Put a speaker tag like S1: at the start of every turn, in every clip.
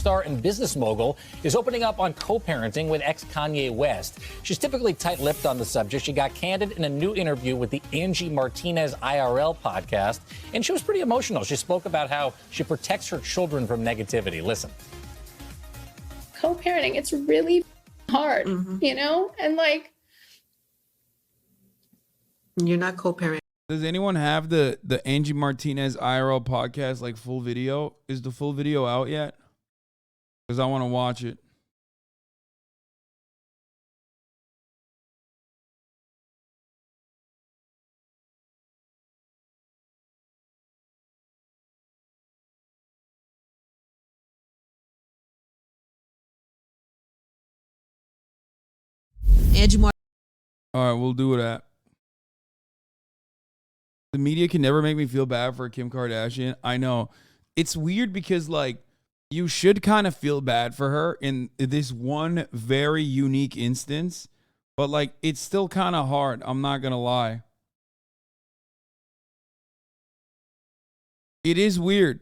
S1: Star and business mogul is opening up on co-parenting with ex-Kanye West. She's typically tight-lipped on the subject. She got candid in a new interview with the Angie Martinez IRL podcast, and she was pretty emotional. She spoke about how she protects her children from negativity. Listen.
S2: Co-parenting, it's really hard, you know? And like...
S3: You're not co-parenting.
S4: Does anyone have the Angie Martinez IRL podcast, like full video? Is the full video out yet? Because I want to watch it. All right, we'll do that. The media can never make me feel bad for Kim Kardashian. I know. It's weird because, like, you should kind of feel bad for her in this one very unique instance, but like it's still kind of hard. I'm not going to lie. It is weird.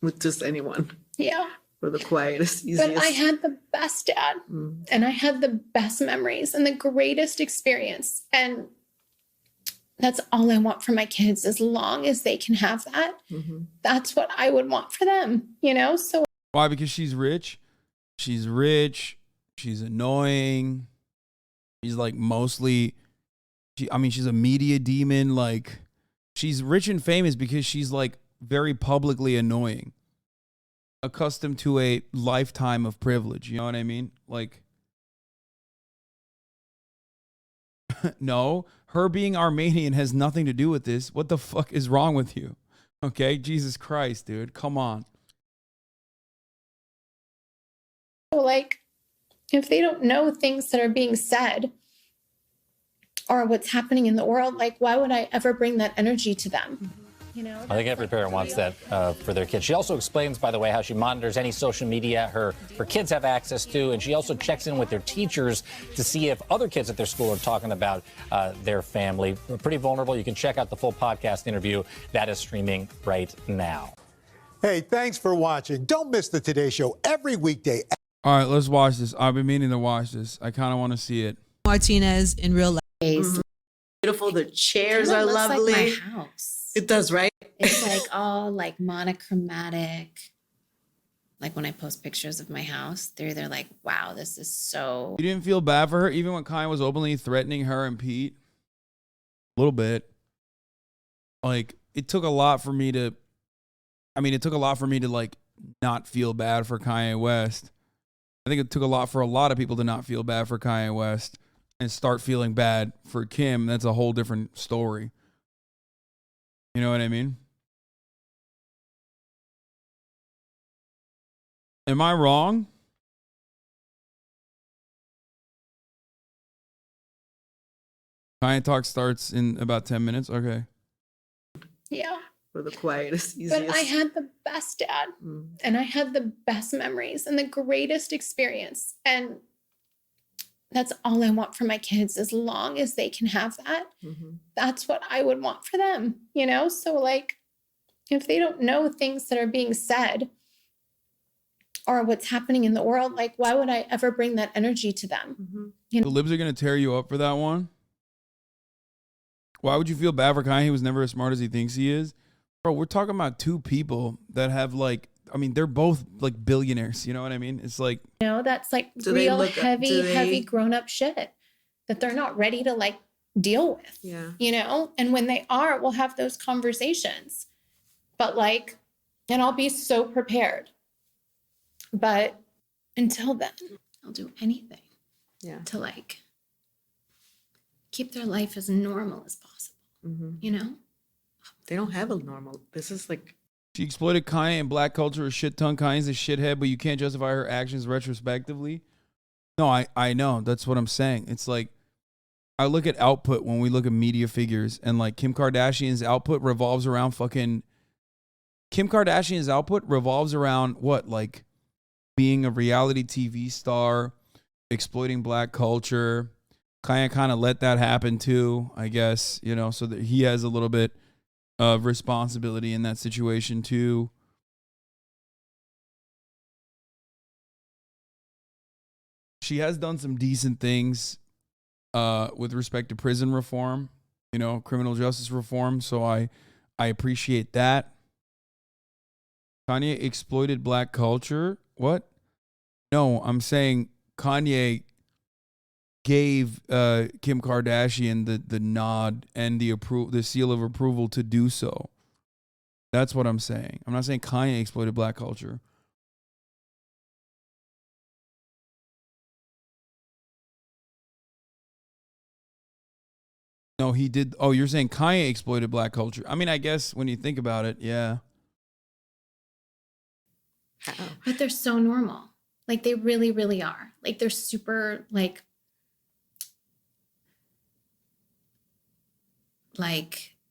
S3: With just anyone.
S2: Yeah.
S3: For the quietest, easiest.
S2: But I had the best dad, and I had the best memories and the greatest experience. And that's all I want for my kids, as long as they can have that. That's what I would want for them, you know? So
S4: why? Because she's rich. She's rich. She's annoying. She's like mostly, she's a media demon. Like, she's rich and famous because she's like very publicly annoying. Accustomed to a lifetime of privilege, you know what I mean? Like, no, her being Armenian has nothing to do with this. What the fuck is wrong with you? Okay, Jesus Christ, dude, come on.
S2: like, if they don't know things that are being said or what's happening in the world, like, why would I ever bring that energy to them? You know,
S1: I think every parent wants that for their kids. She also explains, by the way, how she monitors any social media her kids have access to, and she also checks in with their teachers to see if other kids at their school are talking about their family. Pretty vulnerable. You can check out the full podcast interview. That is streaming right now.
S5: Hey, thanks for watching. Don't miss the Today Show every weekday.
S4: All right, let's watch this. I've been meaning to watch this. I kind of want to see it.
S6: Martinez in real life.
S3: Beautiful. The chairs are
S2: looks
S3: lovely.
S2: like my house.
S3: It does, right?
S2: It's like all like monochromatic. Like when I post pictures of my house, they're like, wow, this is so.
S4: You didn't feel bad for her, even when Kanye was openly threatening her and Pete? A little bit. Like, it took a lot for me to, like, not feel bad for Kanye West. I think it took a lot for a lot of people to not feel bad for Kanye West and start feeling bad for Kim. That's a whole different story. You know what I mean? Am I wrong? Kanye Talk starts in about 10 minutes. Okay.
S2: Yeah.
S3: For the quietest, easiest.
S2: But I had the best dad, and I had the best memories and the greatest experience. And that's all I want for my kids, as long as they can have that. That's what I would want for them, you know? So like, if they don't know things that are being said or what's happening in the world, like, why would I ever bring that energy to them? You know?
S4: The libs are going to tear you up for that one. Why would you feel bad for Kanye? He was never as smart as he thinks he is. Bro, we're talking about two people that have like, I mean, they're both like billionaires. You know what I mean? It's like,
S2: you know, that's like real heavy grown-up shit that they're not ready to like deal with.
S3: Yeah.
S2: You know, and when they are, we'll have those conversations. But like, and I'll be so prepared. But until then, I'll do anything to like keep their life as normal as possible. You know?
S3: They don't have a normal. This is like.
S4: she exploited Kanye and black culture a shit ton. Kanye's a shithead, but you can't justify her actions retrospectively. No, I know. That's what I'm saying. It's like, I look at output when we look at media figures, and like Kim Kardashian's output revolves around what? Like being a reality TV star, exploiting black culture, Kanye kind of let that happen too, I guess, you know, so that he has a little bit of responsibility in that situation too. She has done some decent things with respect to prison reform, you know, criminal justice reform. So I appreciate that. Kanye exploited black culture. What? No, I'm saying Kanye gave Kim Kardashian the nod and the seal of approval to do so. That's what I'm saying. I'm not saying Kanye exploited black culture. No, he did. Oh, you're saying Kanye exploited black culture. I mean, I guess when you think about it, yeah.
S2: But they're so normal. Like they really, really are. Like they're super like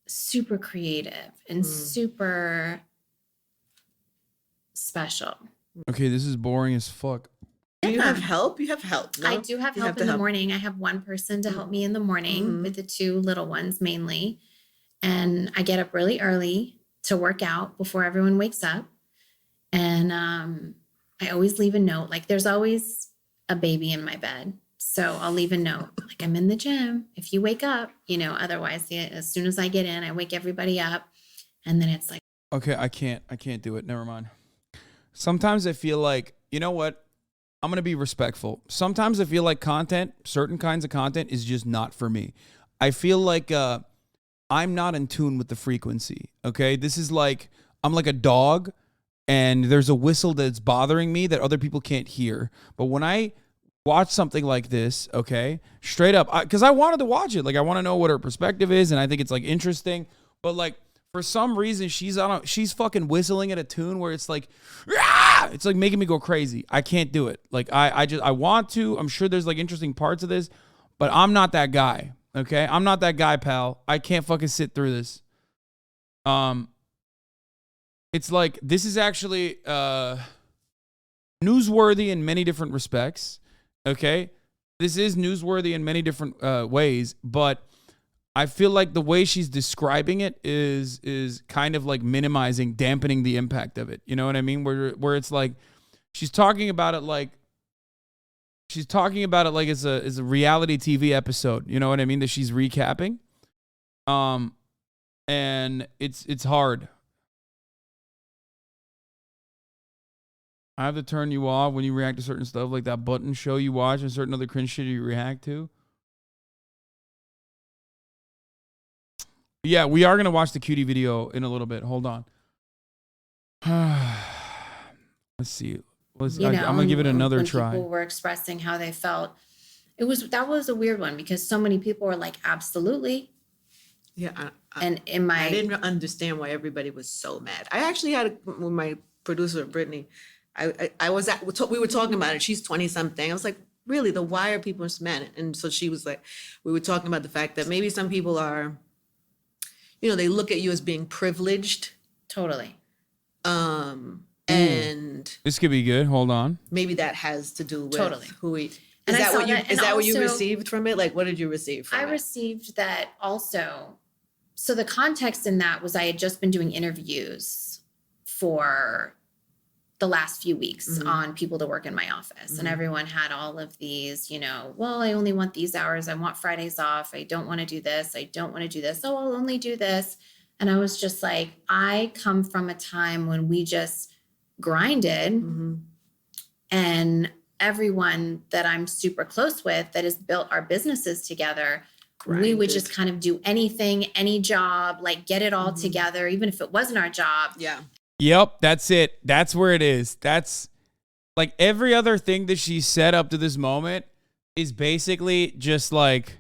S2: super creative and super special.
S4: Okay, this is boring as fuck.
S3: Do you have help? You have help. No?
S2: I do have help in the morning. I have one person to help me in the morning with the two little ones mainly. And I get up really early to work out before everyone wakes up. And I always leave a note. Like there's always a baby in my bed. So I'll leave a note. Like I'm in the gym. If you wake up, you know, otherwise as soon as I get in, I wake everybody up. And then it's like,
S4: okay, I can't do it. Never mind. Sometimes I feel like, you know what? I'm going to be respectful. Sometimes I feel like certain kinds of content is just not for me. I feel like I'm not in tune with the frequency. Okay. This is like, I'm like a dog and there's a whistle that's bothering me that other people can't hear. But when I watch something like this, okay, straight up, because I wanted to watch it. Like I want to know what her perspective is. And I think it's like interesting, but like, for some reason, she's fucking whistling at a tune where it's like, ah! It's like making me go crazy. I can't do it. Like I want to. I'm sure there's like interesting parts of this, but I'm not that guy. Okay, I'm not that guy, pal. I can't fucking sit through this. It's like this is actually newsworthy in many different respects. Okay, this is newsworthy in many different ways, but I feel like the way she's describing it is kind of like dampening the impact of it. You know what I mean? Where it's like she's talking about it like it's a reality TV episode. You know what I mean? That she's recapping. And it's hard. I have to turn you off when you react to certain stuff, like that button show you watch and certain other cringe shit you react to. Yeah, we are going to watch the cutie video in a little bit. Hold on. Let's see. I'm going to give it another try.
S2: People were expressing how they felt. That was a weird one because so many people were like, absolutely.
S3: Yeah.
S2: I
S3: didn't understand why everybody was so mad. I actually had with my producer, Brittany, we were talking about it. She's 20 something. I was like, really, why are people so mad? And so she was like, we were talking about the fact that maybe some people are, you know, they look at you as being privileged.
S2: Totally.
S3: And
S4: this could be good. Hold on.
S3: Maybe that has to do with
S2: totally
S3: who we. Is that what you received from it? Like, what did you receive from it?
S2: I received that also. So the context in that was I had just been doing interviews for the last few weeks on people to work in my office. And everyone had all of these, you know, well, I only want these hours. I want Fridays off. I don't want to do this. I don't want to do this. Oh, I'll only do this. And I was just like, I come from a time when we just grinded and everyone that I'm super close with that has built our businesses together, we would just kind of do anything, any job, like get it all together, even if it wasn't our job.
S3: Yeah.
S4: Yep, that's it. That's where it is. That's like every other thing that she said up to this moment is basically just like,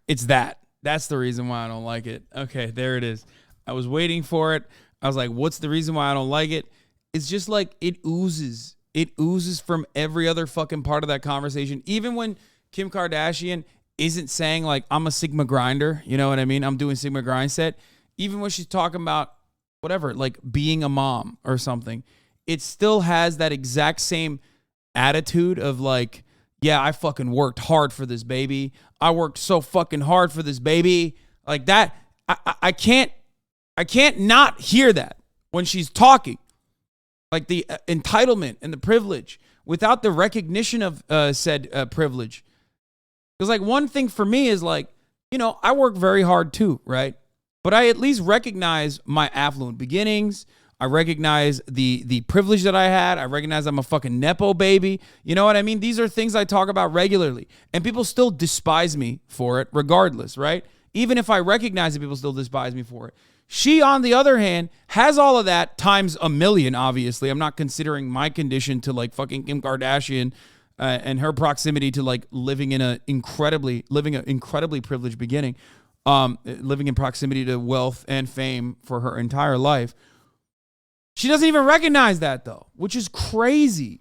S4: it's that. That's the reason why I don't like it. Okay, there it is. I was waiting for it. I was like, what's the reason why I don't like it? It's just like it oozes. It oozes from every other fucking part of that conversation. Even when Kim Kardashian isn't saying like, I'm a Sigma grinder. You know what I mean? I'm doing Sigma grind set. Even when she's talking about whatever, like being a mom or something, it still has that exact same attitude of like, yeah, I fucking worked hard for this baby. I worked so fucking hard for this baby. Like that, I can't not hear that when she's talking. Like the entitlement and the privilege without the recognition of said privilege. Because like one thing for me is like, you know, I work very hard too, right? But I at least recognize my affluent beginnings. I recognize the privilege that I had. I recognize I'm a fucking Nepo baby. You know what I mean? These are things I talk about regularly. And people still despise me for it regardless, right? Even if I recognize that people still despise me for it. She, on the other hand, has all of that times a million, obviously. I'm not considering my condition to like fucking Kim Kardashian and her proximity to like living an incredibly privileged beginning, living in proximity to wealth and fame for her entire life. She doesn't even recognize that though, which is crazy.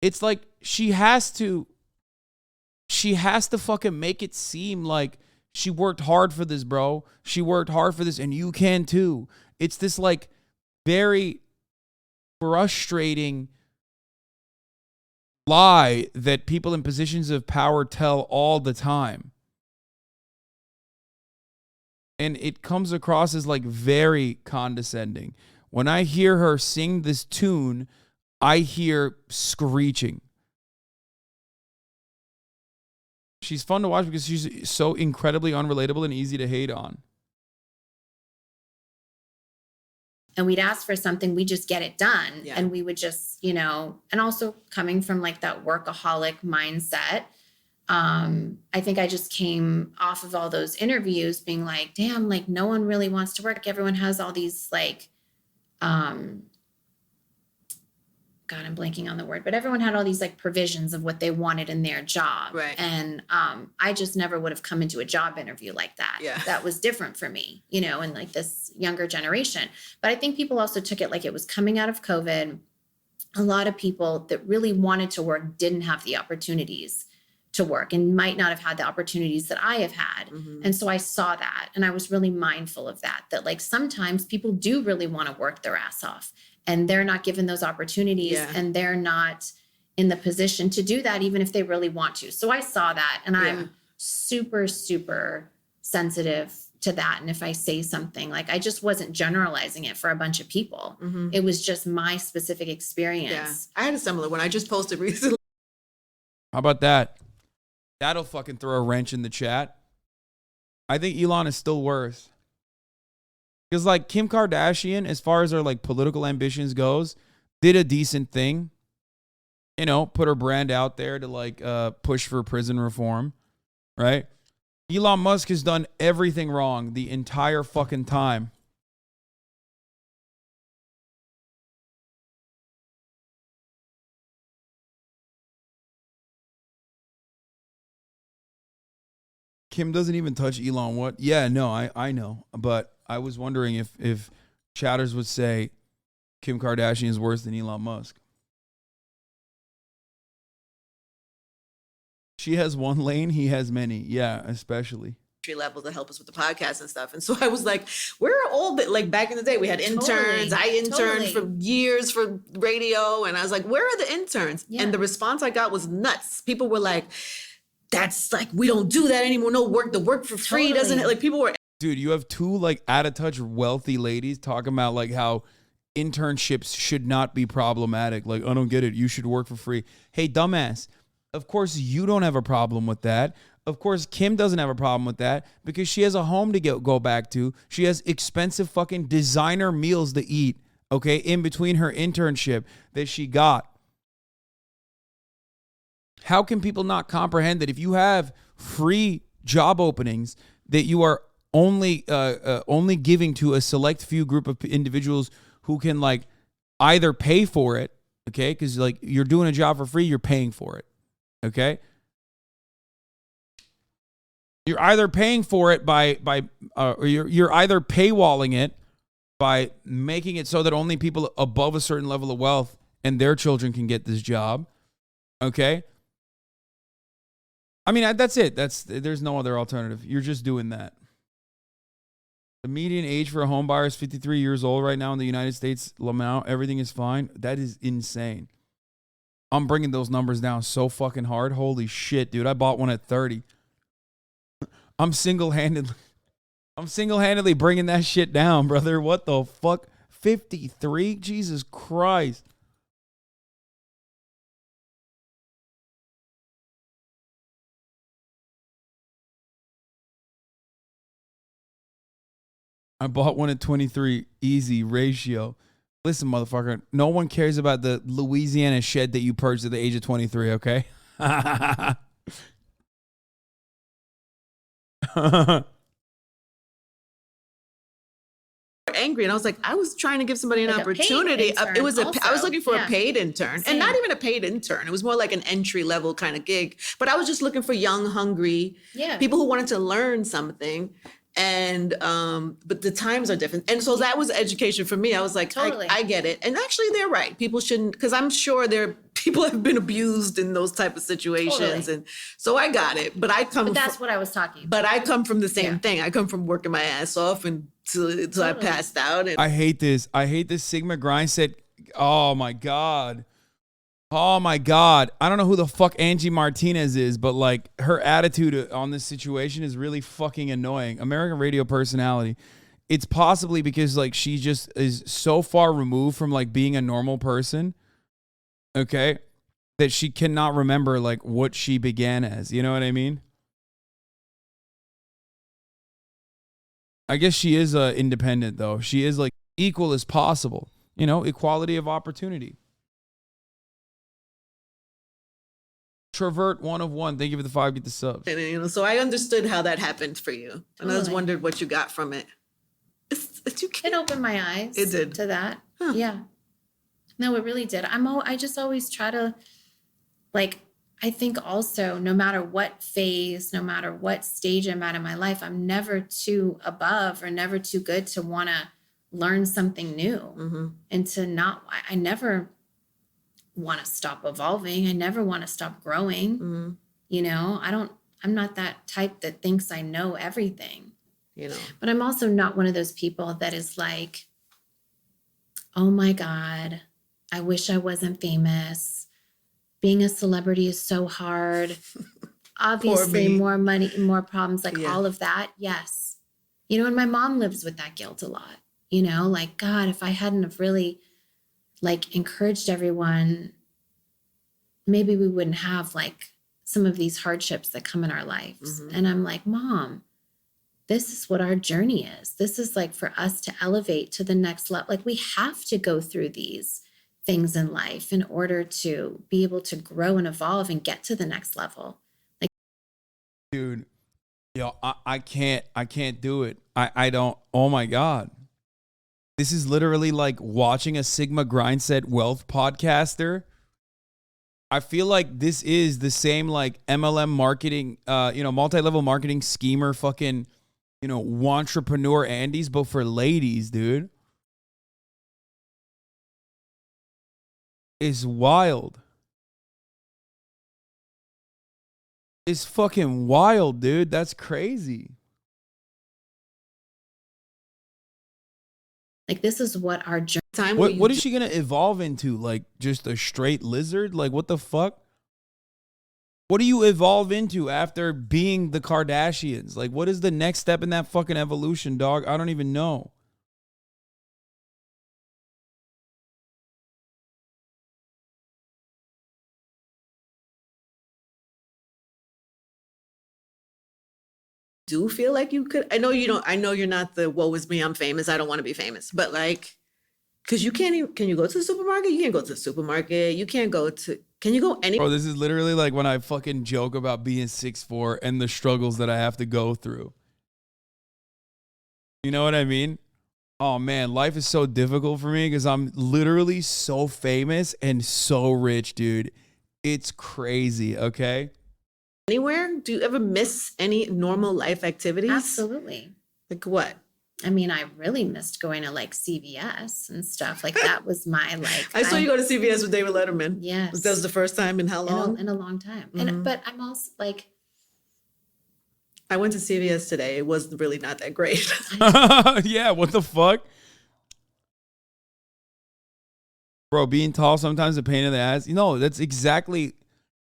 S4: It's like she has to fucking make it seem like she worked hard for this, bro. She worked hard for this and you can too. It's this like very frustrating lie that people in positions of power tell all the time. And it comes across as like very condescending. When I hear her sing this tune, I hear screeching. She's fun to watch because she's so incredibly unrelatable and easy to hate on.
S7: And we'd ask for something, we just get it done.
S3: Yeah.
S7: And we would just, you know, and also coming from like that workaholic mindset, I think I just came off of all those interviews being like, damn, like no one really wants to work. Everyone has all these like, God, I'm blanking on the word, but everyone had all these like provisions of what they wanted in their job.
S3: Right.
S7: And I just never would have come into a job interview like that.
S3: Yeah.
S7: That was different for me, you know, and like this younger generation. But I think people also took it like it was coming out of COVID. A lot of people that really wanted to work didn't have the opportunities to work and might not have had the opportunities that I have had.
S3: Mm-hmm.
S7: And so I saw that and I was really mindful of that like sometimes people do really want to work their ass off and they're not given those opportunities.
S3: Yeah.
S7: And they're not in the position to do that, even if they really want to. So I saw that and I'm super, super sensitive to that. And if I say something, like I just wasn't generalizing it for a bunch of people.
S3: Mm-hmm.
S7: It was just my specific experience.
S3: Yeah. I had a similar one. I just posted recently.
S4: How about that? That'll fucking throw a wrench in the chat. I think Elon is still worse. Because like Kim Kardashian, as far as her like political ambitions goes, did a decent thing. You know, put her brand out there to like push for prison reform, right? Elon Musk has done everything wrong the entire fucking time. Kim doesn't even touch Elon. What? Yeah, no, I know. But I was wondering if chatters would say Kim Kardashian is worse than Elon Musk. She has one lane, he has many. Yeah, especially.
S3: Level to help us with the podcast and stuff. And so I was like, we're all bit like back in the day, we had interns.
S7: Totally,
S3: I interned
S7: totally.
S3: for years for radio. And I was like, where are the interns?
S7: Yeah.
S3: And the response I got was nuts. People were like, that's like, we don't do that anymore. No work, the work for free
S7: Totally.
S3: doesn't, like people were.
S4: Dude, you have two like out of touch wealthy ladies talking about like how internships should not be problematic. Like, I don't get it. You should work for free. Hey, dumbass. Of course you don't have a problem with that. Of course, Kim doesn't have a problem with that because she has a home to go back to. She has expensive fucking designer meals to eat, okay, in between her internship that she got. How can people not comprehend that if you have free job openings that you are only giving to a select few group of individuals who can like either pay for it, okay, because like you're doing a job for free, you're paying for it, okay? You're either paying for it or you're either paywalling it by making it so that only people above a certain level of wealth and their children can get this job. Okay. I mean, that's it. There's no other alternative. You're just doing that. The median age for a home buyer is 53 years old right now in the United States. Lamau, everything is fine. That is insane. I'm bringing those numbers down so fucking hard. Holy shit, dude. I bought one at 30. I'm single-handedly bringing that shit down, brother. What the fuck? 53? Jesus Christ. I bought one at 23. Easy ratio. Listen, motherfucker. No one cares about the Louisiana shed that you purchased at the age of 23, okay?
S3: Angry, and I was like, I was trying to give somebody an
S2: Like a paid
S3: opportunity.
S2: intern
S3: It was I was
S2: also.
S3: looking for a
S2: Yeah.
S3: paid intern,
S2: Same.
S3: and not even a paid intern. It was more like an entry level kind of gig. But I was just looking for young, hungry
S2: Yeah.
S3: people who wanted to learn something. And but the times are different, and so that was education for me. I was like,
S2: Totally.
S3: I get it, and actually they're right. People shouldn't, because I'm sure people have been abused in those type of situations,
S2: Totally.
S3: and so I got it. But
S2: But that's what I was talking about.
S3: but I come from the same
S2: Yeah.
S3: thing. I come from working my ass off and till I
S2: Totally.
S3: passed out. And
S4: I hate this. I hate this Sigma grind set. Oh my God. Oh my God. I don't know who the fuck Angie Martinez is, but like her attitude on this situation is really fucking annoying. American radio personality. It's possibly because like she just is so far removed from like being a normal person. Okay. That she cannot remember like what she began as. You know what I mean? I guess she is independent though. She is like equal as possible. You know, equality of opportunity. Travert 1 of 1. Thank you for the 5. Get the subs.
S3: And, so I understood how that happened for you. And I just
S2: Totally.
S3: wondered what you got from it. You
S2: It
S3: can't.
S2: opened my eyes.
S3: It did.
S2: To that.
S3: Huh.
S2: Yeah. No, it really did. I just always try to, like, I think also no matter what phase, no matter what stage I'm at in my life, I'm never too above or never too good to want to learn something new
S3: Mm-hmm.
S2: and to not, I never want to stop evolving. I never want to stop growing.
S3: Mm-hmm.
S2: You know, I'm not that type that thinks I know everything.
S3: You know.
S2: But I'm also not one of those people that is like, oh my God, I wish I wasn't famous. Being a celebrity is so hard. Obviously,
S3: me.
S2: more money, more problems, like
S3: Yeah.
S2: all of that. Yes. You know, and my mom lives with that guilt a lot. You know, like, God, if I hadn't have really like encouraged everyone, maybe we wouldn't have like some of these hardships that come in our lives.
S3: Mhm.
S2: And I'm like, Mom, this is what our journey is. This is like for us to elevate to the next level. Like we have to go through these things in life in order to be able to grow and evolve and get to the next level. Like,
S4: Dude, yo, I can't do it. I don't. Oh my God. This is literally like watching a Sigma grind set wealth podcaster. I feel like this is the same like MLM marketing, multi-level marketing schemer fucking, entrepreneur Andes, but for ladies, dude. It's wild. It's fucking wild, dude. That's crazy.
S2: this is what our journey.
S3: Time where
S4: What
S3: you
S4: is she gonna evolve into? Like just a straight lizard? Like what the fuck? What do you evolve into after being the Kardashians? Like what is the next step in that fucking evolution, dog? I don't even know.
S3: do feel like you could. I know you don't. I know you're not the woe is me, I'm famous, I don't want to be famous. But like, because you can't even, can you go to the supermarket? You can't go to the supermarket. You can't go to, can you go anywhere?
S4: Bro, this is literally like when I fucking joke about being 6'4" and the struggles that I have to go through. You know what I mean? Oh man, life is so difficult for me because I'm literally so famous and so rich, dude. It's crazy, okay?
S3: Anywhere? Do you ever miss any normal life activities?
S2: Absolutely.
S3: Like what?
S2: I mean, I really missed going to like CVS and stuff. Like that was my like.
S3: I saw you go to CVS with David Letterman.
S2: Yes.
S3: That was the first time in how long?
S2: In a long time.
S3: Mhm.
S2: And but I'm also like,
S3: I went to CVS today. It was really not that great.
S4: Yeah, what the fuck? Bro, being tall sometimes a pain in the ass. You know, that's exactly,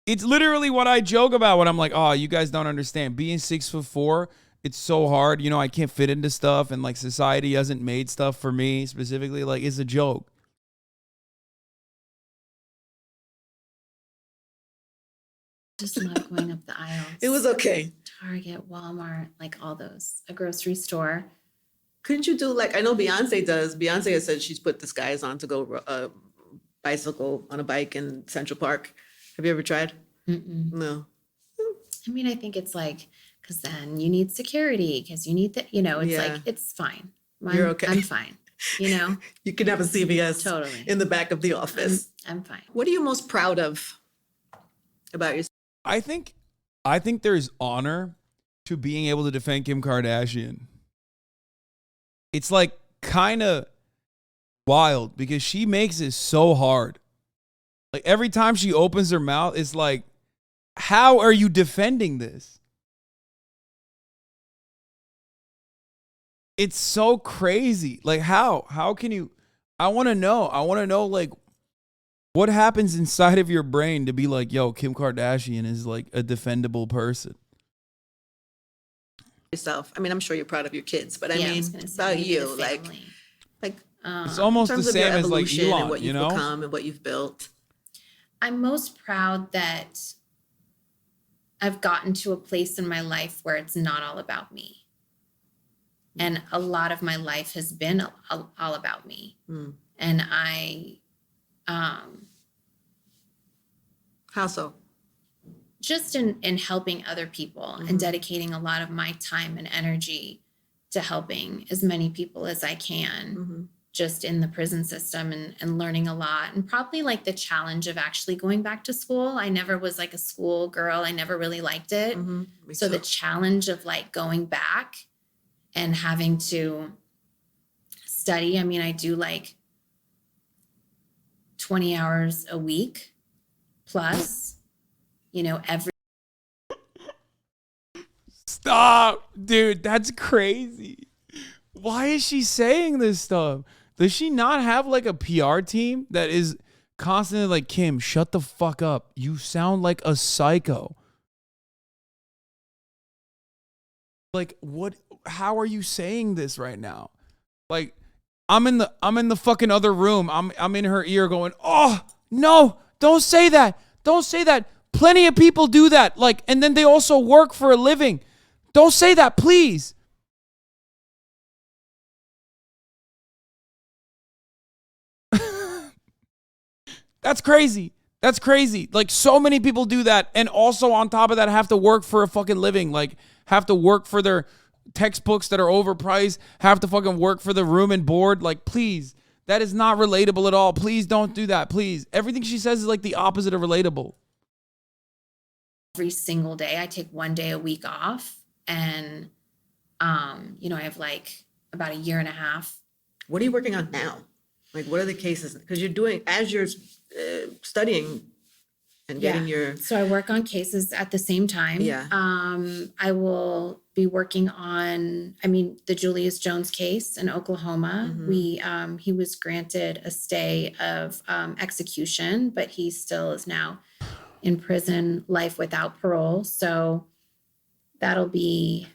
S4: it's literally what I joke about when I'm like, oh, you guys don't understand. Being 6'4", it's so hard. You know, I can't fit into stuff, and like society hasn't made stuff for me specifically. Like, it's a joke.
S7: Just love going up the aisles.
S3: It was okay.
S7: Target, Walmart, like all those, a grocery store.
S3: Couldn't you do like, I know Beyonce does. Beyonce has said she's put disguise on to go bicycle on a bike in Central Park. Have you ever tried?
S7: Mm-mm.
S3: No.
S7: I mean, I think it's like, because then you need security, because you need it's
S3: Yeah.
S7: like, it's fine.
S3: You're okay.
S7: I'm fine, you know?
S3: You can have a CVS
S7: Totally.
S3: in the back of the office.
S7: I'm fine.
S3: What are you most proud of about yourself?
S4: I think there's honor to being able to defend Kim Kardashian. It's like kind of wild because she makes it so hard. Like every time she opens her mouth, it's like, how are you defending this? It's so crazy. Like how can you, I want to know like what happens inside of your brain to be like, yo, Kim Kardashian is like a defendable person.
S3: Yourself. I mean, I'm sure you're proud of your kids, but I
S7: Yeah,
S3: mean,
S7: was gonna say,
S3: about
S7: maybe
S3: you,
S7: the
S3: like,
S7: family.
S4: It's almost
S3: in
S4: the
S3: terms of your
S4: same as like
S3: evolution and
S4: Elon,
S3: what
S4: you
S3: you've
S4: know?
S3: become and what you've built.
S7: I'm most proud that I've gotten to a place in my life where it's not all about me. And a lot of my life has been all about me.
S3: Mm.
S7: And I,
S3: How so?
S7: just in helping other people and dedicating a lot of my time and energy to helping as many people as I can, just in the prison system and learning a lot. And probably like the challenge of actually going back to school. I never was like a school girl. I never really liked it. So the challenge of like going back and having to study. I mean, I do like 20 hours a week plus, you know, every.
S4: Stop, dude. That's crazy. Why is she saying this stuff? Does she not have like a PR team that is constantly like, Kim, shut the fuck up. You sound like a psycho. Like, what? How are you saying this right now? Like, I'm in the fucking other room. I'm in her ear going, oh no, don't say that. Don't say that. Plenty of people do that. Like, and then they also work for a living. Don't say that, please. That's crazy. That's crazy. Like, so many people do that. And also on top of that, have to work for a fucking living. Like, have to work for their textbooks that are overpriced. Have to fucking work for the room and board. Like, please. That is not relatable at all. Please don't do that. Please. Everything she says is like the opposite of relatable.
S7: Every single day. I take one day a week off. And, you know, I have like about a year and a half.
S3: What are you working on now? Like, what are the cases? Because you're doing, as you're studying and getting your...
S7: So I work on cases at the same time.
S3: Yeah.
S7: I will be working on, I mean, the Julius Jones case in Oklahoma. He was granted a stay of execution, but he still is now in prison, life without parole. So that'll be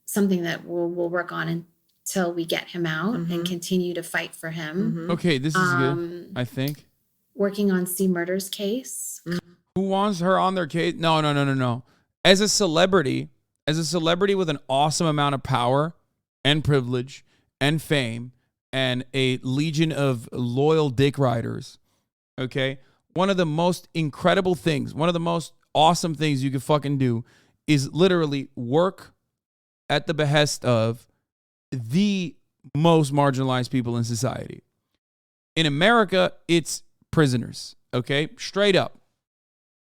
S7: something that we'll work on until we get him out and continue to fight for him.
S4: Okay, this is good, I think.
S7: Working on C. Murder's case.
S4: Who wants her on their case? No. As a celebrity with an awesome amount of power and privilege and fame and a legion of loyal dick riders, okay? One of the most incredible things, one of the most awesome things you could fucking do is literally work at the behest of the most marginalized people in society. In America, it's prisoners, okay? Straight up.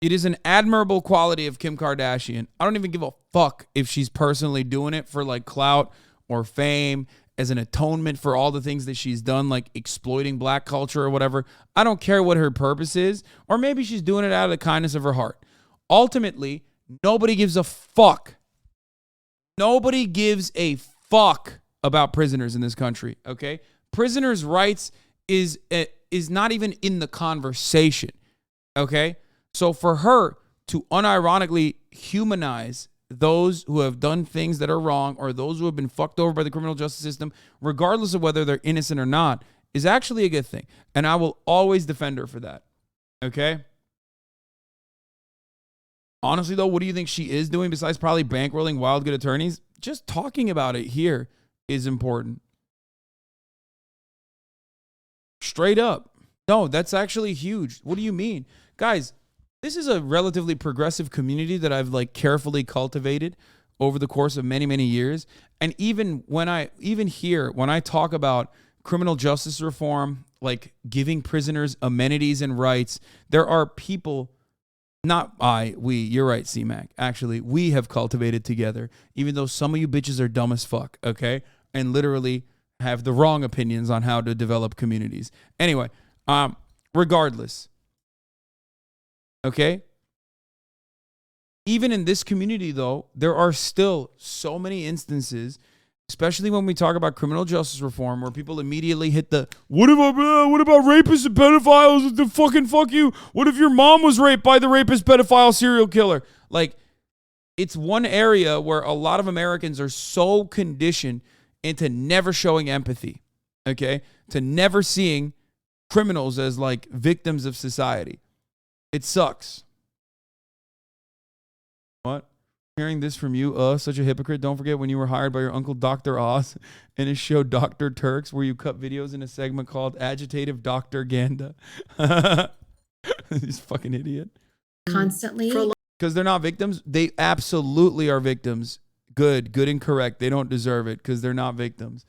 S4: It is an admirable quality of Kim Kardashian. I don't even give a fuck if she's personally doing it for like clout or fame, as an atonement for all the things that she's done, like exploiting black culture or whatever. I don't care what her purpose is, or maybe she's doing it out of the kindness of her heart. Ultimately, nobody gives a fuck. Nobody gives a fuck about prisoners in this country, okay? Prisoners' rights is is not even in the conversation. Okay? So for her to unironically humanize those who have done things that are wrong or those who have been fucked over by the criminal justice system, regardless of whether they're innocent or not, is actually a good thing. And I will always defend her for that. Okay? Honestly, though, what do you think she is doing besides probably bankrolling wild good attorneys? Just talking about it here is important. Straight up. No, that's actually huge. What do you mean? Guys, this is a relatively progressive community that I've like carefully cultivated over the course of many, many years. And even when I talk about criminal justice reform, like giving prisoners amenities and rights, there are people, you're right, C-Mac. Actually, we have cultivated together, even though some of you bitches are dumb as fuck, okay? And literally have the wrong opinions on how to develop communities. Anyway, regardless, okay? Even in this community, though, there are still so many instances, especially when we talk about criminal justice reform, where people immediately hit the, what about rapists and pedophiles? The fucking fuck you. What if your mom was raped by the rapist, pedophile, serial killer? Like, it's one area where a lot of Americans are so conditioned into never showing empathy, okay? To never seeing criminals as like victims of society. It sucks. What? Hearing this from you, such a hypocrite. Don't forget when you were hired by your uncle Dr. Oz in his show Dr. Turks, where you cut videos in a segment called Agitative Dr. Ganda. He's fucking idiot.
S7: Constantly.
S4: Because they're not victims. They absolutely are victims. Good and correct. They don't deserve it because they're not victims.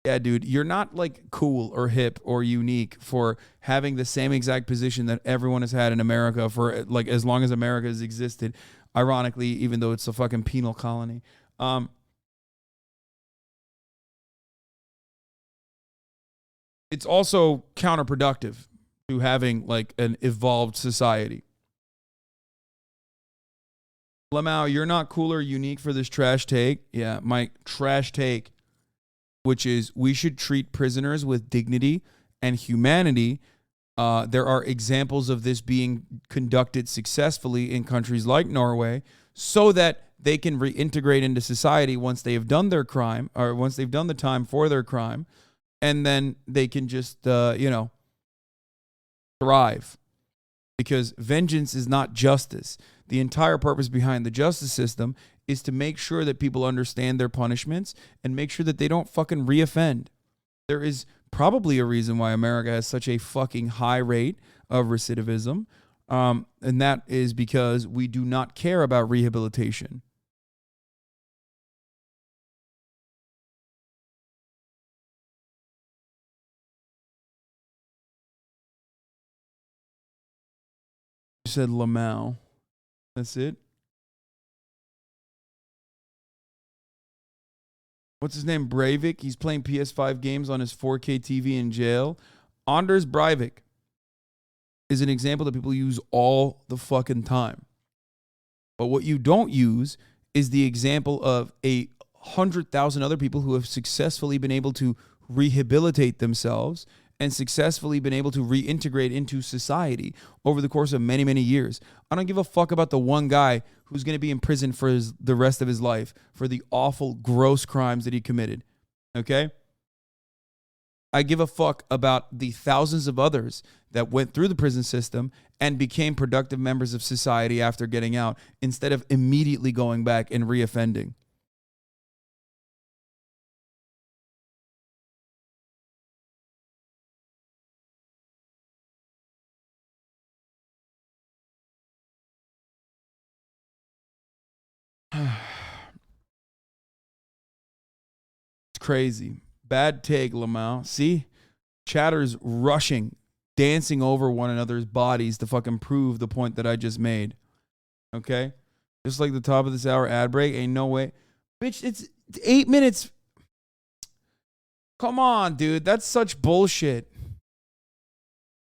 S4: Yeah, dude, you're not like cool or hip or unique for having the same exact position that everyone has had in America for like as long as America has existed. Ironically, even though it's a fucking penal colony. It's also counterproductive to having like an evolved society. Lemau, you're not cool or unique for this trash take. Yeah, my trash take, which is we should treat prisoners with dignity and humanity. There are examples of this being conducted successfully in countries like Norway so that they can reintegrate into society once they have done their crime or once they've done the time for their crime. And then they can just, thrive. Because vengeance is not justice. The entire purpose behind the justice system is to make sure that people understand their punishments and make sure that they don't fucking reoffend. There is probably a reason why America has such a fucking high rate of recidivism. And that is because we do not care about rehabilitation. You said Lamau. That's it. What's his name? Breivik. He's playing PS5 games on his 4K TV in jail. Anders Breivik is an example that people use all the fucking time. But what you don't use is the example of 100,000 other people who have successfully been able to rehabilitate themselves and successfully been able to reintegrate into society over the course of many, many years. I don't give a fuck about the one guy who's going to be in prison for the rest of his life for the awful, gross crimes that he committed. Okay? I give a fuck about the thousands of others that went through the prison system and became productive members of society after getting out instead of immediately going back and reoffending. It's crazy. Bad take, Lamau. See? Chatters rushing, dancing over one another's bodies to fucking prove the point that I just made. Okay? Just like the top of this hour ad break. Ain't no way. Bitch, it's 8 minutes. Come on, dude. That's such bullshit.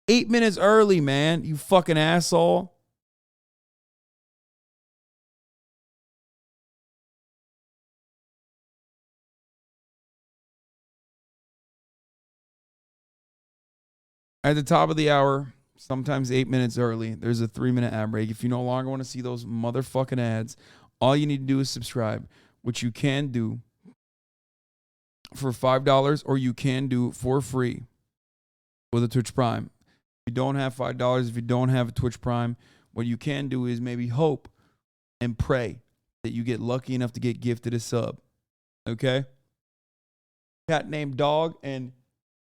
S4: 8 minutes early, man. You fucking asshole. At the top of the hour, sometimes 8 minutes early, there's a 3-minute ad break. If you no longer want to see those motherfucking ads, all you need to do is subscribe, which you can do for $5 or you can do for free with a Twitch Prime. If you don't have $5, if you don't have a Twitch Prime, what you can do is maybe hope and pray that you get lucky enough to get gifted a sub. Okay? Cat named Dog and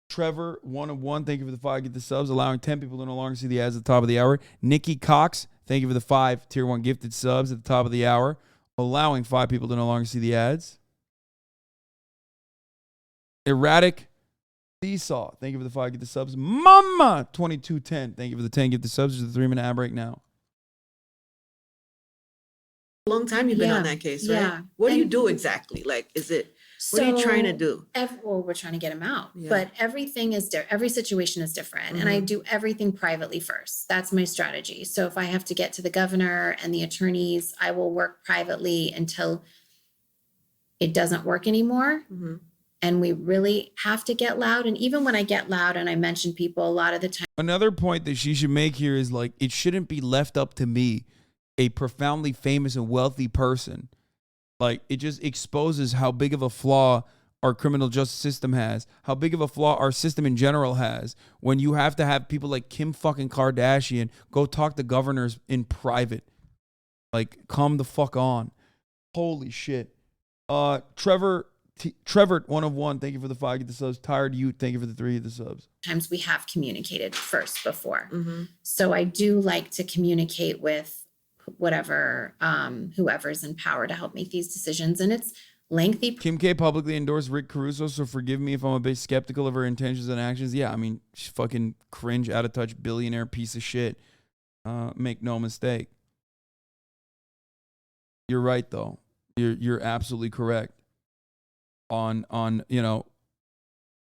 S4: Trevor, 1 of 1, thank you for the 5, get the subs, allowing 10 people to no longer see the ads at the top of the hour. Nikki Cox, thank you for the 5 tier 1 gifted subs at the top of the hour, allowing 5 people to no longer see the ads. Erratic Seesaw, thank you for the 5, get the subs. Mama, 2210, thank you for the 10, get the subs. There's a 3-minute ad break now.
S3: Long time you've been on
S7: Yeah,
S3: that case, right?
S7: yeah.
S3: What do you
S7: And-
S3: do exactly? Like, what are you trying to do?
S7: Well, we're trying to get him out,
S3: Yeah.
S7: but everything is every situation is different, and I
S3: Mhm.
S7: do everything privately first. That's my strategy. So if I have to get to the governor and the attorneys, I will work privately until it doesn't work anymore.
S3: Mhm.
S7: And we really have to get loud. And even when I get loud and I mention people, a lot of the time.
S4: Another point that she should make here is like, it shouldn't be left up to me, a profoundly famous and wealthy person. Like, it just exposes how big of a flaw our criminal justice system has, how big of a flaw our system in general has, when you have to have people like Kim fucking Kardashian go talk to governors in private. Like, come the fuck on. Holy shit. Trevor, 1 of 1, thank you for the 5, get the subs. Tired Ute, thank you for the 3, get the subs.
S7: Times we have communicated first before.
S3: Mhm.
S7: So I do like to communicate with whatever, whoever's in power to help make these decisions. And it's lengthy.
S4: Kim K publicly endorsed Rick Caruso, so forgive me if I'm a bit skeptical of her intentions and actions. Yeah, I mean, she's fucking cringe, out of touch, billionaire piece of shit. Make no mistake. You're right, though. You're absolutely correct on you know,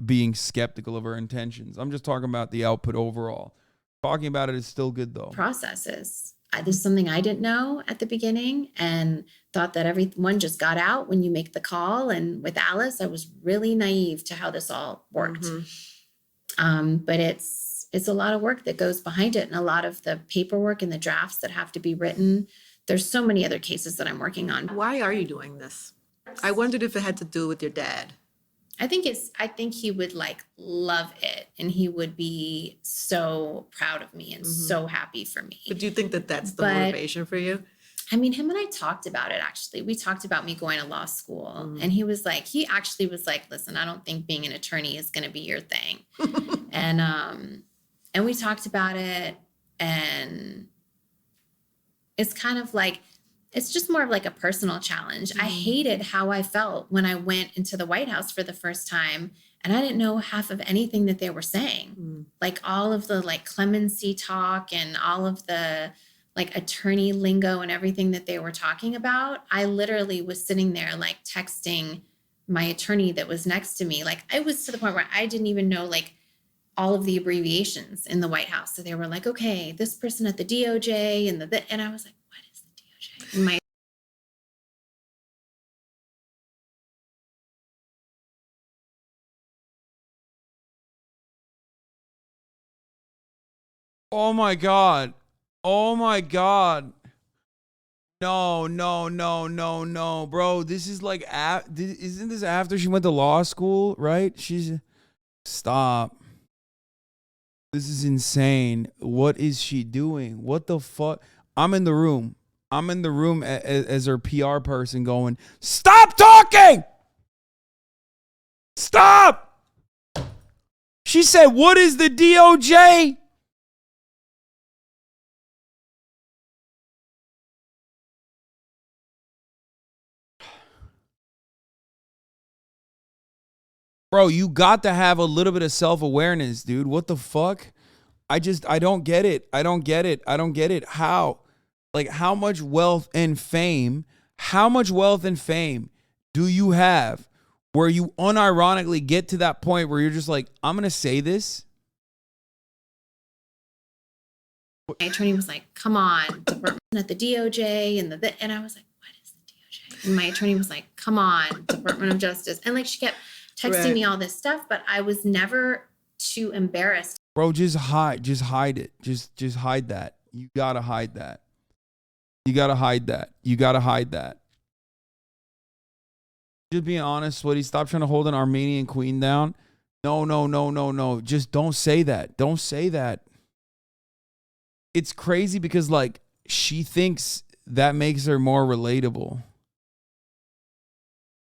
S4: being skeptical of her intentions. I'm just talking about the output overall. Talking about it is still good, though.
S7: Processes. This is something I didn't know at the beginning and thought that everyone just got out when you make the call. And with Alice, I was really naive to how this all worked. But it's a lot of work that goes behind it, and a lot of the paperwork and the drafts that have to be written. There's so many other cases that I'm working on.
S3: Why are you doing this? I wondered if it had to do with your dad.
S7: I think he would like love it, and he would be so proud of me and so happy for me.
S3: But do you think that that's the
S7: But-
S3: motivation for you?
S7: I mean, him and I talked about it, actually. We talked about me going to law school, and he actually was like, listen, I don't think being an attorney is going to be your thing. And we talked about it, and it's kind of like, it's just more of like a personal challenge. I hated how I felt when I went into the White House for the first time, and I didn't know half of anything that they were saying. Like all of the like clemency talk and all of the like attorney lingo and everything that they were talking about. I literally was sitting there like texting my attorney that was next to me. Like I was to the point where I didn't even know like all of the abbreviations in the White House. So they were like, okay, this person at the DOJ and and I was like, what is the DOJ? And my
S4: Oh my God. Oh my God. No, bro. This is like, isn't this after she went to law school, right? Stop. This is insane. What is she doing? What the fuck? I'm in the room as her PR person going, stop talking! Stop! She said, what is the DOJ? Bro, you got to have a little bit of self-awareness, dude. What the fuck? I don't get it. I don't get it. How? Like, how much wealth and fame do you have where you unironically get to that point where you're just like, I'm going to say this?
S7: my attorney was like, come on, department at the DOJ and and I was like, what is the DOJ? And my attorney was like, come on, Department of Justice. And like she kept texting me all this stuff, but I was never too embarrassed.
S4: Bro, just hide it. Just hide that. You gotta hide that. You gotta hide that. You gotta hide that. Just being honest, Sweaty, stop trying to hold an Armenian queen down. No. Just don't say that. Don't say that. It's crazy because like she thinks that makes her more relatable.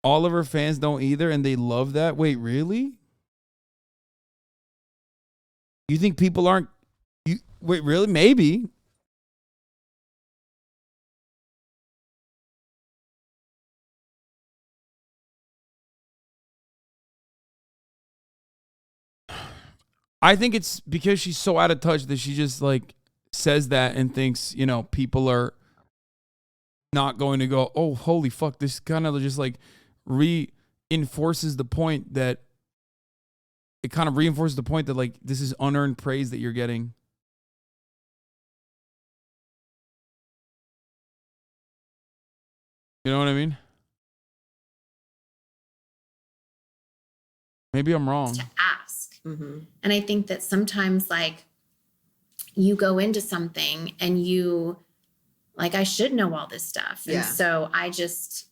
S4: All of her fans don't either, and they love that. Wait, really? You think people aren't? Wait, really? Maybe. I think it's because she's so out of touch that she just like says that and thinks, you know, people are not going to go, oh, holy fuck. This kind of just like reinforces the point that like this is unearned praise that you're getting. You know what I mean? Maybe I'm wrong.
S7: To ask. Mm-hmm. And I think that sometimes like you go into something and you like, I should know all this stuff. And so I just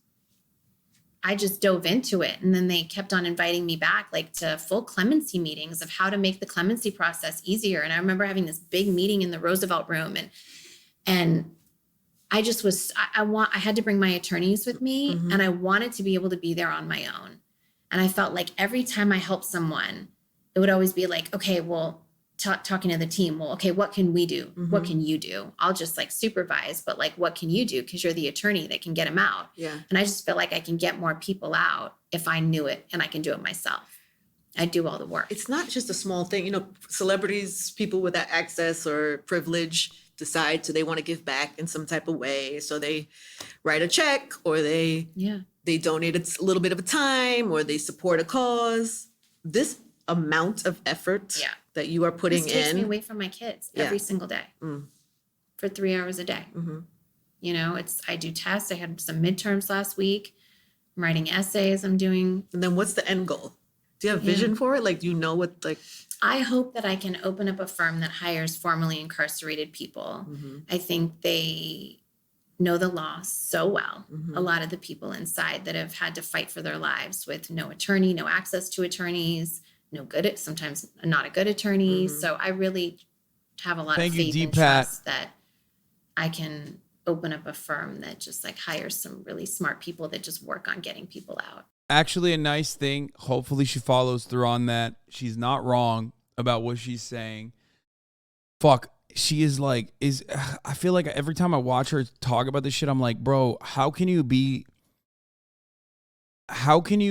S7: dove into it. And then they kept on inviting me back, like to full clemency meetings of how to make the clemency process easier. And I remember having this big meeting in the Roosevelt room and I just was, I had to bring my attorneys with me and I wanted to be able to be there on my own. And I felt like every time I helped someone, it would always be like, okay, well, talking to the team, well, okay, what can we do? What can you do? I'll just like supervise, but like, what can you do? Because you're the attorney that can get them out. Yeah. And I just feel like I can get more people out if I knew it and I can do it myself. I do all the work.
S3: It's not just a small thing. You know, celebrities, people with that access or privilege decide so they want to give back in some type of way. So they write a check or they donate a little bit of a time or they support a cause. This amount of effort that you are putting
S7: this takes
S3: in
S7: me away from my kids every single day for 3 hours a day. You know, I do tests. I had some midterms last week. I'm writing essays. I'm doing.
S3: And then what's the end goal? Do you have vision for it? Like, do you know what, like?
S7: I hope that I can open up a firm that hires formerly incarcerated people. I think they know the law so well. A lot of the people inside that have had to fight for their lives with no attorney, no access to attorneys, sometimes not a good attorney. So I really have a lot of faith and trust that I can open up a firm that just like hires some really smart people that just work on getting people out.
S4: Actually, a nice thing. Hopefully she follows through on that. She's not wrong about what she's saying. Fuck. She is like, I feel like every time I watch her talk about this shit, I'm like, bro, how can you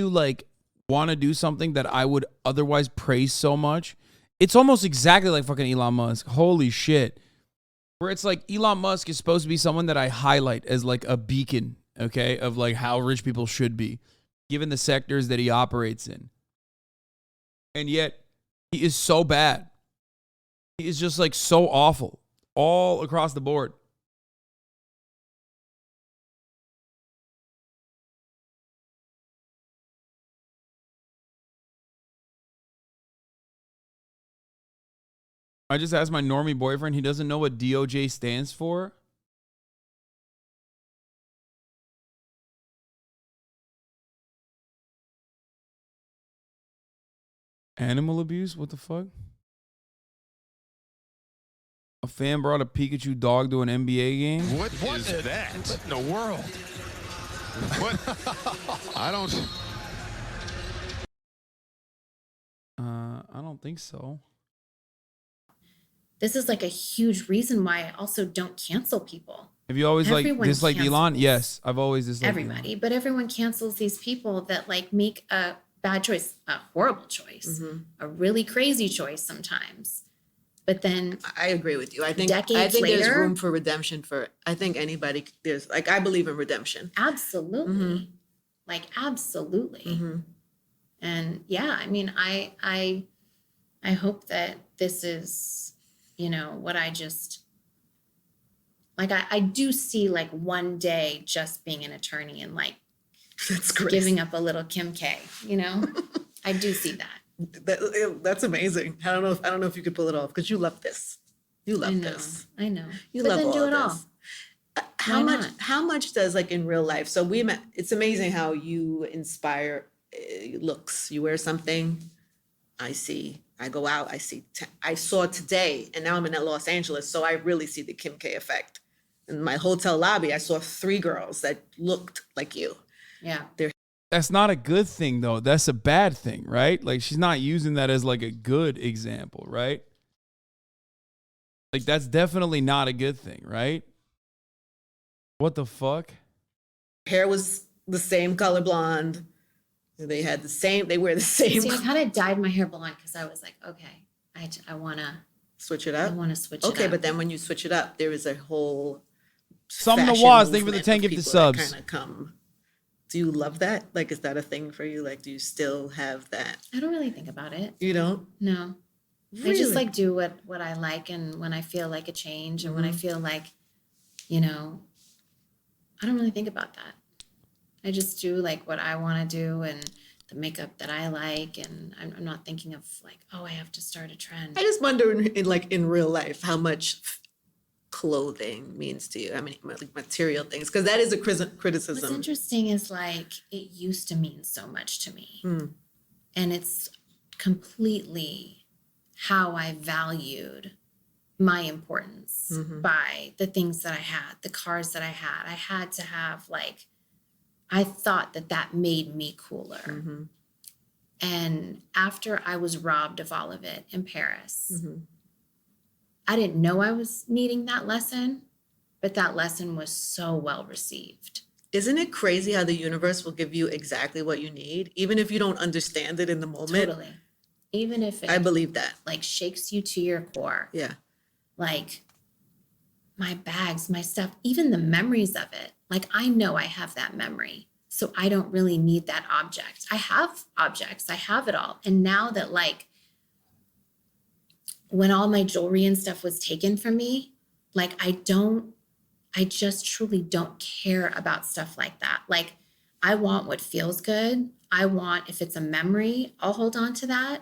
S4: like want to do something that I would otherwise praise so much? It's almost exactly like fucking Elon Musk. Holy shit. Where it's like Elon Musk is supposed to be someone that I highlight as like a beacon, okay, of like how rich people should be, given the sectors that he operates in. And yet, he is so bad. He is just like so awful all across the board. I just asked my normie boyfriend. He doesn't know what DOJ stands for. Animal abuse? What the fuck? A fan brought a Pikachu dog to an NBA game?
S8: What is that? What in the world? What? I
S4: don't think so.
S7: This is like a huge reason why I also don't cancel people.
S4: Have you always disliked Elon? Yes, I've always disliked
S7: everybody,
S4: Elon.
S7: But everyone cancels these people that like make a bad choice, a horrible choice, a really crazy choice sometimes. But then
S3: I agree with you. I think
S7: later,
S3: there's room for redemption I think anybody, I believe in redemption.
S7: Absolutely. Like absolutely. And yeah, I mean, I hope that this is, you know, what I just, like, I do see like one day just being an attorney and like
S3: that's great.
S7: Giving up a little Kim K, you know, I do see that.
S3: That's amazing. I don't know if you could pull it off because you love this. You love this.
S7: I know.
S3: You
S7: But
S3: love
S7: then
S3: all
S7: do
S3: of
S7: it all.
S3: this. How
S7: Why
S3: much?
S7: not?
S3: How much does like in real life? So it's amazing how you inspire looks. You wear something, I see. I go out, I see. I saw today, and now I'm in Los Angeles, so I really see the Kim K effect. In my hotel lobby, I saw 3 girls that looked like you.
S7: Yeah.
S4: That's not a good thing, though. That's a bad thing, right? Like, she's not using that as like a good example, right? Like, that's definitely not a good thing, right? What the fuck?
S3: Hair was the same color blonde. They had the same. They wear the same.
S7: See, I kind of dyed my hair blonde because I was like, okay, I want to
S3: switch it
S7: I
S3: up.
S7: want to switch it
S3: Okay,
S7: up.
S3: but then when you switch it up, there is a whole
S4: Something to
S3: fashion
S4: watch. Thank you for the
S3: movement
S4: 10
S3: of
S4: gifted
S3: people that
S4: subs.
S3: Kind of come. Do you love that? Like, is that a thing for you? Like, do you still have that?
S7: I don't really think about it.
S3: You don't?
S7: No.
S3: Really?
S7: I just like do what I like, and when I feel like a change, and when I feel like, you know, I don't really think about that. I just do like what I want to do and the makeup that I like, and I'm not thinking of like, oh, I have to start a trend.
S3: I just wonder in real life how much clothing means to you. I mean, like material things, because that is a
S7: What's
S3: criticism.
S7: interesting is like it used to mean so much to me,
S3: Hmm.
S7: and it's completely how I valued my importance by the things that I had, the cars that I had. I had to have like, I thought that made me cooler.
S3: Mm-hmm.
S7: And after I was robbed of all of it in Paris,
S3: Mm-hmm.
S7: I didn't know I was needing that lesson, but that lesson was so well received.
S3: Isn't it crazy how the universe will give you exactly what you need, even if you don't understand it in the moment?
S7: Totally. Even if it
S3: I believe that.
S7: like shakes you to your core.
S3: Yeah.
S7: Like my bags, my stuff, even the memories of it. Like I know I have that memory. So I don't really need that object. I have objects, I have it all. And now that like when all my jewelry and stuff was taken from me, like I just truly don't care about stuff like that. Like I want what feels good. I want, if it's a memory, I'll hold on to that.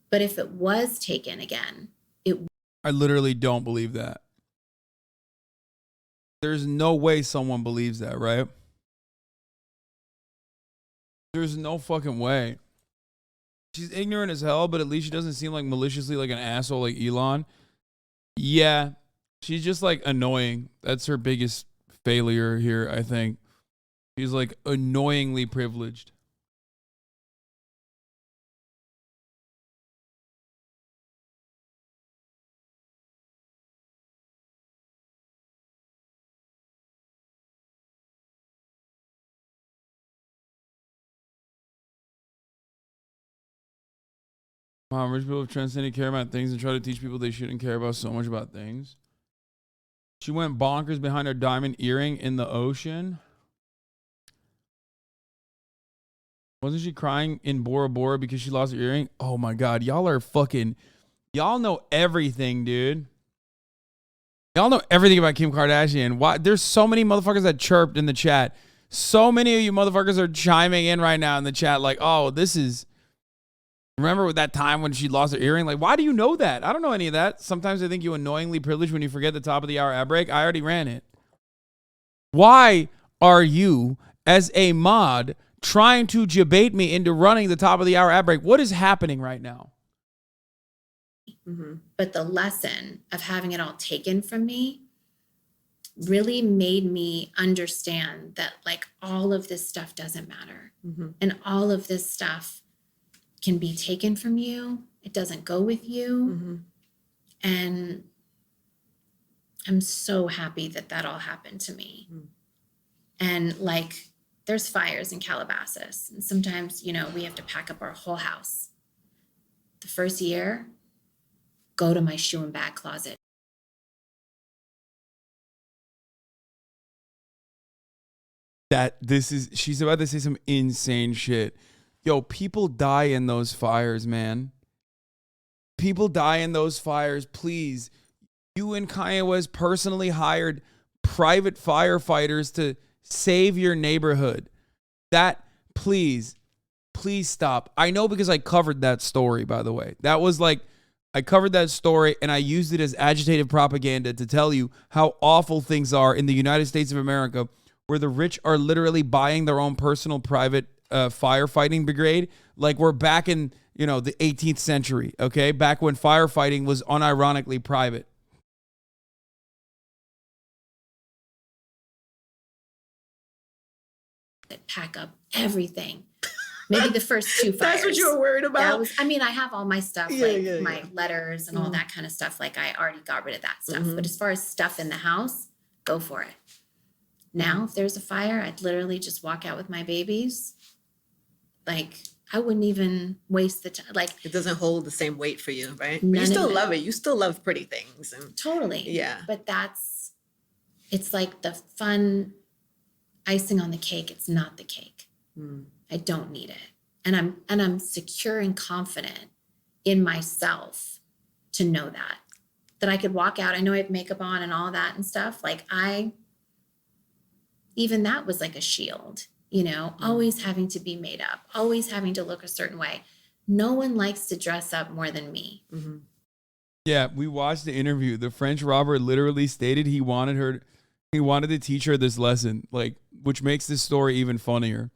S7: But if it was taken again,
S4: I literally don't believe that. There's no way someone believes that, right? There's no fucking way. She's ignorant as hell, but at least she doesn't seem like maliciously like an asshole like Elon. Yeah, she's just like annoying. That's her biggest failure here, I think. She's like annoyingly privileged. Wow, rich people have transcended care about things and try to teach people they shouldn't care about so much about things. She went bonkers behind her diamond earring in the ocean. Wasn't she crying in Bora Bora because she lost her earring? Oh my God. Y'all are fucking, y'all know everything, dude. Y'all know everything about Kim Kardashian. Why? There's so many motherfuckers that chirped in the chat. So many of you motherfuckers are chiming in right now in the chat like, oh, this is, remember that time when she lost her earring? Like, why do you know that? I don't know any of that. Sometimes I think you annoyingly privileged when you forget the top of the hour ad break. I already ran it. Why are you, as a mod, trying to debate me into running the top of the hour ad break? What is happening right now?
S3: Mm-hmm.
S7: but the lesson of having it all taken from me really made me understand that like all of this stuff doesn't matter.
S3: Mm-hmm.
S7: And all of this stuff can be taken from you. It doesn't go with you.
S3: Mm-hmm.
S7: And I'm so happy that all happened to me.
S3: Mm.
S7: And like, there's fires in Calabasas. And sometimes, you know, we have to pack up our whole house. The first year, go to my shoe and bag closet.
S4: She's about to say some insane shit. Yo, people die in those fires, man. People die in those fires. Please. You and Kanye West personally hired private firefighters to save your neighborhood. That, please please stop. I know because I covered that story, by the way. That was like, I covered that story and I used it as agitated propaganda to tell you how awful things are in the United States of America, where the rich are literally buying their own personal private firefighting brigade. Like we're back in, the 18th century, okay? Back when firefighting was unironically private.
S7: Pack up everything. Maybe the first two fires.
S3: That's what you were worried about?
S7: I have all my stuff, my letters and all that kind of stuff. Like I already got rid of that stuff. But as far as stuff in the house, go for it. Now, if there's a fire, I'd literally just walk out with my babies. Like, I wouldn't even waste the time. Like,
S3: it doesn't hold the same weight for you, right? But
S7: None
S3: you
S7: of
S3: still
S7: it.
S3: love it. You still love pretty things. And
S7: totally.
S3: Yeah.
S7: But it's like the fun icing on the cake. It's not the cake. I don't need it. And I'm secure and confident in myself to know that I could walk out. I know I have makeup on and all that and stuff. Like even that was like a shield, always having to be made up, always having to look a certain way. No one likes to dress up more than me.
S3: Mm-hmm.
S4: Yeah, we watched the interview. The French robber literally stated he wanted to teach her this lesson, like, which makes this story even funnier.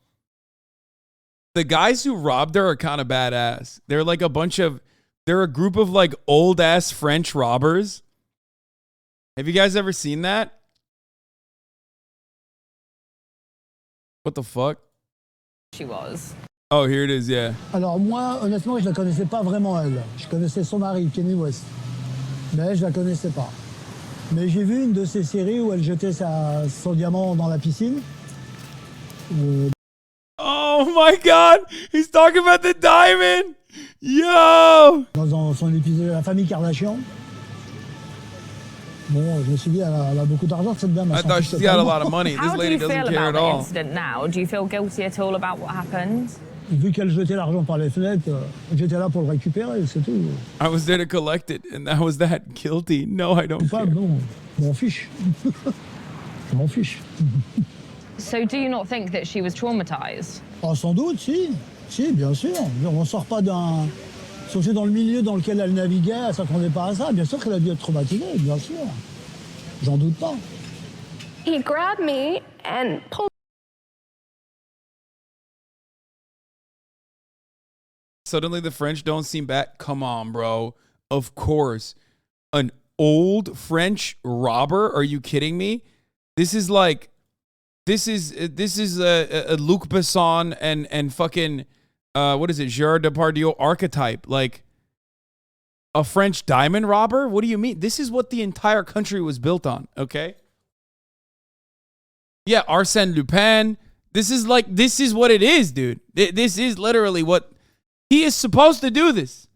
S4: The guys who robbed her are kind of badass. They're like they're a group of like old ass French robbers. Have you guys ever seen that? What the fuck?
S9: She was.
S4: Oh, here it is, yeah.
S10: Alors moi, honnêtement, je la connaissais pas vraiment elle. Je connaissais son mari, Kanye West. Mais elle, je la connaissais pas. Mais j'ai vu une de ces séries où elle jetait son diamant dans la piscine.
S4: Oh my God, he's talking about the diamond. Yo.
S10: Dans son épisode de la famille Kardashian. Bon, je me suis dit, elle a beaucoup d'argent, cette dame.
S4: I thought she's got a lot of money. This
S9: How do
S4: lady
S9: you
S4: doesn't
S9: feel
S4: care
S9: about
S4: at
S9: the
S4: all.
S9: incident now? Do you feel guilty at all about what happened?
S10: Vu qu'elle jetait l'argent par les fenêtres, j'étais là pour le récupérer, c'est tout.
S4: I was there to collect it, and that was that. Guilty? No, I don't care.
S10: Non, je m'en fiche. Je m'en fiche.
S9: So do you not think that she was traumatized?
S10: Oh, sans doute, si. Si, bien sûr. On ne sort pas d'un... Surtout dans le milieu dans lequel elle naviguait, elle ne s'attendait pas à ça. Bien sûr qu'elle a dû être traumatisée, bien sûr. J'en doute pas.
S11: He grabbed me and pulled.
S4: Suddenly the French don't seem bad. Come on, bro. Of course. An old French robber? Are you kidding me? This is like... This is a Luc Besson and fucking what is it, Gerard Depardieu archetype, like a French diamond robber. What do you mean? This is what the entire country was built on. Okay. Yeah, Arsène Lupin. This is what it is, dude. This is literally what he is supposed to do. This.